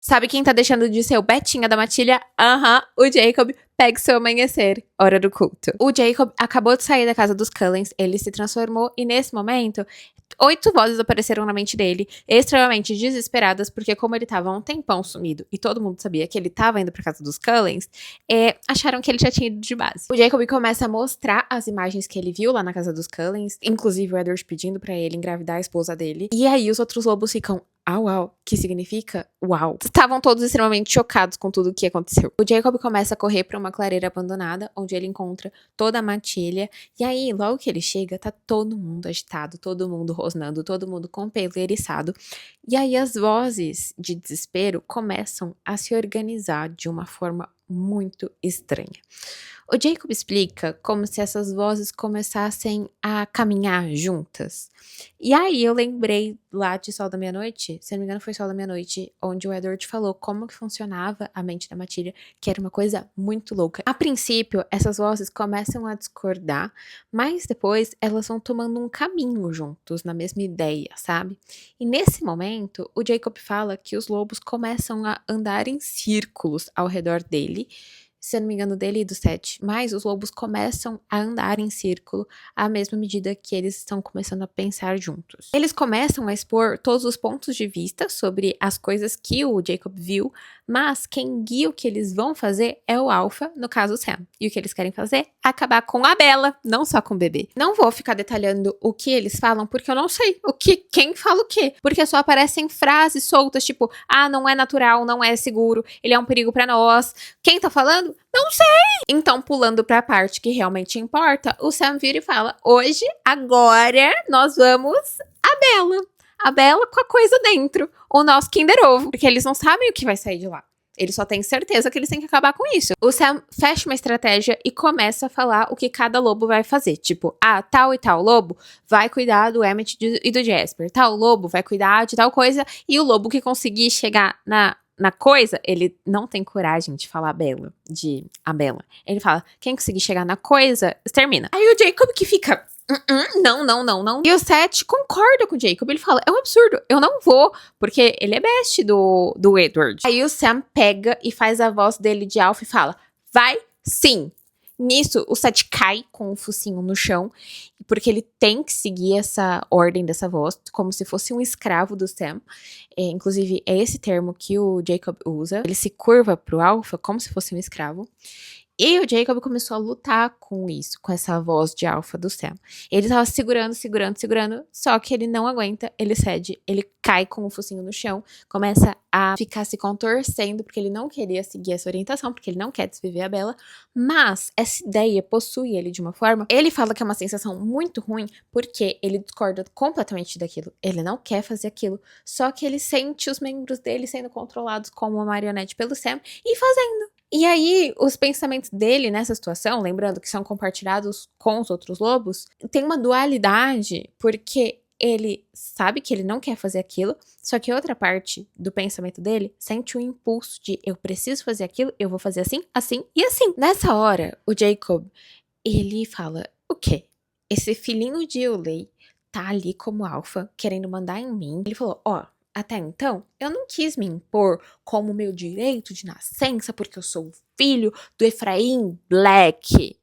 Sabe quem tá deixando de ser o Betinha da matilha? O Jacob. Pega seu amanhecer, hora do culto. O Jacob acabou de sair da casa dos Cullens, ele se transformou e nesse momento 8 vozes apareceram na mente dele, extremamente desesperadas, porque como ele tava há um tempão sumido e todo mundo sabia que ele tava indo pra casa dos Cullens, acharam que ele já tinha ido de base. O Jacob começa a mostrar as imagens que ele viu lá na casa dos Cullens, inclusive o Edward pedindo pra ele engravidar a esposa dele. E aí os outros lobos ficam, uau, que significa uau. Estavam todos extremamente chocados com tudo o que aconteceu. O Jacob começa a correr pra uma clareira abandonada, onde ele encontra toda a matilha. E aí, logo que ele chega, tá todo mundo agitado, todo mundo rosnando, todo mundo com o pelo eriçado. E aí as vozes de desespero começam a se organizar de uma forma muito estranha. O Jacob explica como se essas vozes começassem a caminhar juntas. E aí eu lembrei lá de Sol da Meia-Noite, se não me engano foi Sol da Meia-Noite, onde o Edward falou como que funcionava a mente da matilha, que era uma coisa muito louca. A princípio, essas vozes começam a discordar, mas depois elas vão tomando um caminho juntos, na mesma ideia, sabe? E nesse momento, o Jacob fala que os lobos começam a andar em círculos ao redor dele, se eu não me engano, dele e do Seth, mas os lobos começam a andar em círculo à mesma medida que eles estão começando a pensar juntos. Eles começam a expor todos os pontos de vista sobre as coisas que o Jacob viu, mas quem guia o que eles vão fazer é o Alpha, no caso o Sam. E o que eles querem fazer? Acabar com a Bella, não só com o bebê. Não vou ficar detalhando o que eles falam, porque eu não sei quem fala o quê. Porque só aparecem frases soltas, tipo, não é natural, não é seguro, ele é um perigo pra nós. Quem tá falando? Não sei! Então, pulando pra parte que realmente importa, o Sam vira e fala, hoje, agora, nós vamos a Bella. A Bella com a coisa dentro. O nosso Kinder Ovo. Porque eles não sabem o que vai sair de lá. Eles só têm certeza que eles têm que acabar com isso. O Sam fecha uma estratégia e começa a falar o que cada lobo vai fazer. Tipo, tal e tal lobo vai cuidar do Emmett e do Jasper. Tal lobo vai cuidar de tal coisa. E o lobo que conseguir chegar na coisa, ele não tem coragem de falar a Bella. Ele fala, quem conseguir chegar na coisa, extermina. Aí o Jacob que fica... Não. E o Seth concorda com o Jacob. Ele fala, é um absurdo, eu não vou. Porque ele é best do Edward. Aí o Sam pega e faz a voz dele de Alpha e fala, vai sim. Nisso, o Seth cai com o focinho no chão. Porque ele tem que seguir essa ordem dessa voz. Como se fosse um escravo do Sam. Inclusive, é esse termo que o Jacob usa. Ele se curva pro Alpha como se fosse um escravo. E o Jacob começou a lutar com isso, com essa voz de alfa do Sam. Ele tava segurando, só que ele não aguenta, ele cede, ele cai com o focinho no chão, começa a ficar se contorcendo, porque ele não queria seguir essa orientação, porque ele não quer desviver a Bella, mas essa ideia possui ele de uma forma, ele fala que é uma sensação muito ruim, porque ele discorda completamente daquilo, ele não quer fazer aquilo, só que ele sente os membros dele sendo controlados como uma marionete pelo Sam, e fazendo. E aí, os pensamentos dele nessa situação, lembrando que são compartilhados com os outros lobos, tem uma dualidade, porque ele sabe que ele não quer fazer aquilo, só que outra parte do pensamento dele sente o impulso de eu preciso fazer aquilo, eu vou fazer assim, assim e assim. Nessa hora, o Jacob, ele fala, o quê? Esse filhinho de Uley tá ali como alfa, querendo mandar em mim. Ele falou, até então, eu não quis me impor como meu direito de nascença, porque eu sou filho do Efraim Black.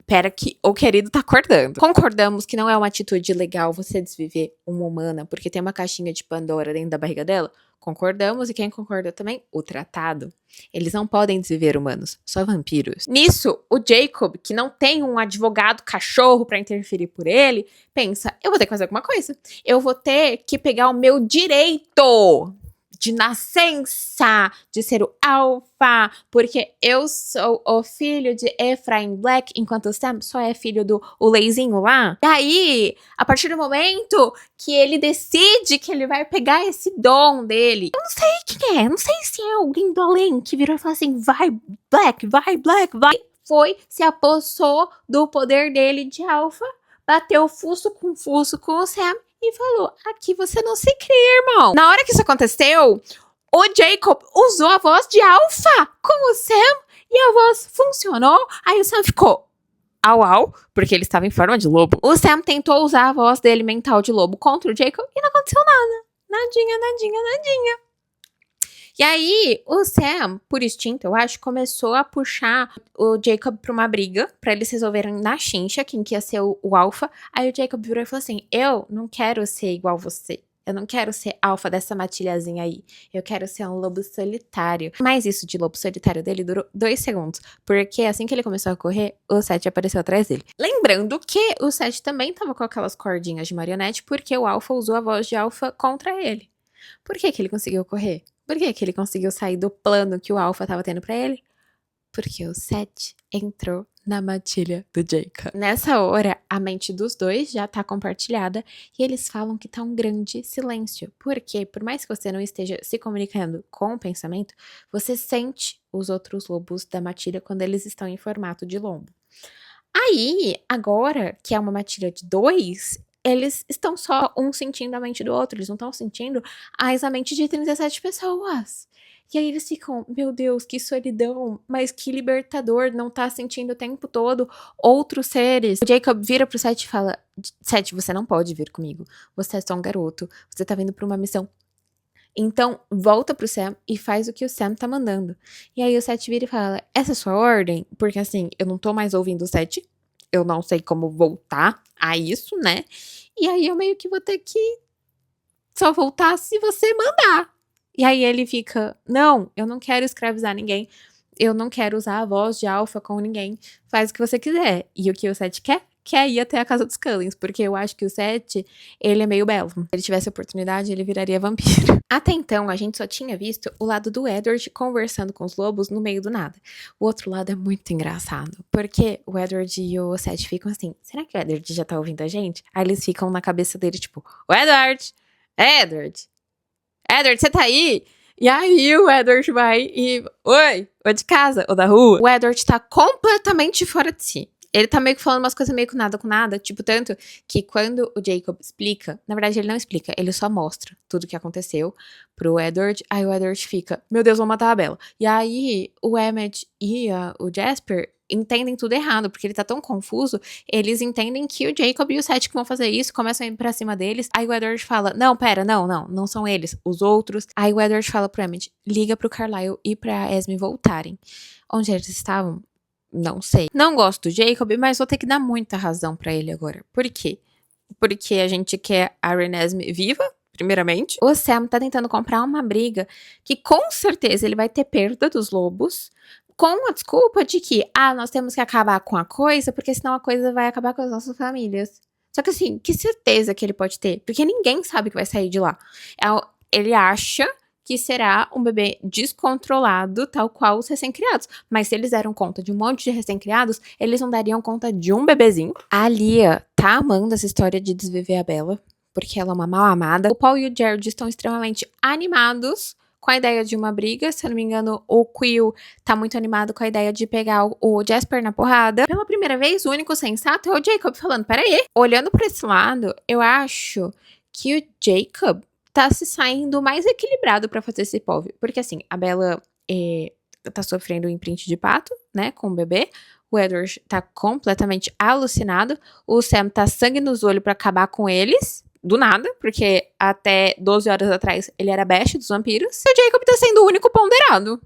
Pera que o querido tá acordando. Concordamos que não é uma atitude legal você desviver uma humana porque tem uma caixinha de Pandora dentro da barriga dela? Concordamos, e quem concorda também? O tratado. Eles não podem desviver humanos, só vampiros. Nisso, o Jacob, que não tem um advogado cachorro pra interferir por ele, pensa, eu vou ter que fazer alguma coisa. Eu vou ter que pegar o meu direito de nascença, de ser o alfa, porque eu sou o filho de Ephraim Black, enquanto o Sam só é filho do Leizinho lá. E aí, a partir do momento que ele decide que ele vai pegar esse dom dele, eu não sei quem é, não sei se é alguém do além que virou e falou assim, vai Black, vai. Foi, se apossou do poder dele de alfa, bateu fuço com o Sam, e falou, aqui você não se cria, irmão. Na hora que isso aconteceu, o Jacob usou a voz de alfa com o Sam e a voz funcionou. Aí o Sam ficou, au, porque ele estava em forma de lobo. O Sam tentou usar a voz dele mental de lobo contra o Jacob e não aconteceu nada. Nadinha. E aí, o Sam, por instinto, eu acho, começou a puxar o Jacob pra uma briga, pra eles resolverem na chincha quem que ia ser o alfa. Aí o Jacob virou e falou assim, eu não quero ser igual você. Eu não quero ser alfa dessa matilhazinha aí. Eu quero ser um lobo solitário. Mas isso de lobo solitário dele durou 2 segundos. Porque assim que ele começou a correr, o Seth apareceu atrás dele. Lembrando que o Seth também tava com aquelas cordinhas de marionete, porque o alfa usou a voz de alfa contra ele. Por que que ele conseguiu correr? Por que que ele conseguiu sair do plano que o alfa tava tendo pra ele? Porque o Seth entrou na matilha do Jacob. Nessa hora, a mente dos dois já tá compartilhada e eles falam que tá um grande silêncio. Porque, por mais que você não esteja se comunicando com o pensamento, você sente os outros lobos da matilha quando eles estão em formato de lombo. Aí, agora que é uma matilha de 2, eles estão só um sentindo a mente do outro, eles não estão sentindo a mente de 37 pessoas. E aí eles ficam, meu Deus, que solidão, mas que libertador, não tá sentindo o tempo todo outros seres. O Jacob vira pro Seth e fala, Seth, você não pode vir comigo, você é só um garoto, você tá vindo pra uma missão. Então, volta pro Sam e faz o que o Sam tá mandando. E aí o Seth vira e fala, essa é sua ordem? Porque assim, eu não tô mais ouvindo o Seth, eu não sei como voltar a isso, né? E aí eu meio que vou ter que só voltar se você mandar. E aí ele fica, não, eu não quero escravizar ninguém. Eu não quero usar a voz de alfa com ninguém. Faz o que você quiser. E o que o Seth quer? Quer ir até a casa dos Cullens. Porque eu acho que o Seth, ele é meio belo. Se ele tivesse oportunidade, ele viraria vampiro. Até então, a gente só tinha visto o lado do Edward conversando com os lobos no meio do nada. O outro lado é muito engraçado. Porque o Edward e o Seth ficam assim, será que o Edward já tá ouvindo a gente? Aí eles ficam na cabeça dele, tipo, o Edward! Edward! Edward, você tá aí? E aí o Edward vai e... Oi, o de casa, ou da rua. O Edward tá completamente fora de si. Ele tá meio que falando umas coisas meio com nada. Tipo, tanto que quando o Jacob explica... Na verdade, ele não explica. Ele só mostra tudo o que aconteceu pro Edward. Aí o Edward fica... Meu Deus, vou matar a Bella. E aí o Emmett e o Jasper entendem tudo errado, porque ele tá tão confuso, eles entendem que o Jacob e o Seth que vão fazer isso, começam a ir pra cima deles, aí o Edward fala, não, pera, não são eles, os outros. Aí o Edward fala pro Emmett, liga pro Carlisle e pra Esme voltarem. Onde eles estavam? Não sei. Não gosto do Jacob, mas vou ter que dar muita razão pra ele agora. Por quê? Porque a gente quer a Renesmee viva, primeiramente. O Sam tá tentando comprar uma briga que com certeza ele vai ter perda dos lobos, com a desculpa de que, nós temos que acabar com a coisa, porque senão a coisa vai acabar com as nossas famílias. Só que assim, que certeza que ele pode ter? Porque ninguém sabe que vai sair de lá. Ele acha que será um bebê descontrolado, tal qual os recém-criados. Mas se eles deram conta de um monte de recém-criados, eles não dariam conta de um bebezinho. A Lia tá amando essa história de desviver a Bella, porque ela é uma mal amada. O Paul e o Jared estão extremamente animados com a ideia de uma briga. Se eu não me engano, o Quill tá muito animado com a ideia de pegar o Jasper na porrada. Pela primeira vez, o único sensato é o Jacob falando, peraí. Olhando pra esse lado, eu acho que o Jacob tá se saindo mais equilibrado pra fazer esse POV. Porque assim, a Bella tá sofrendo um imprint de pato, né, com o bebê. O Edward tá completamente alucinado. O Sam tá sangue nos olhos pra acabar com eles. Do nada, porque até 12 horas atrás ele era best dos vampiros. E o Jacob tá sendo o único ponderado.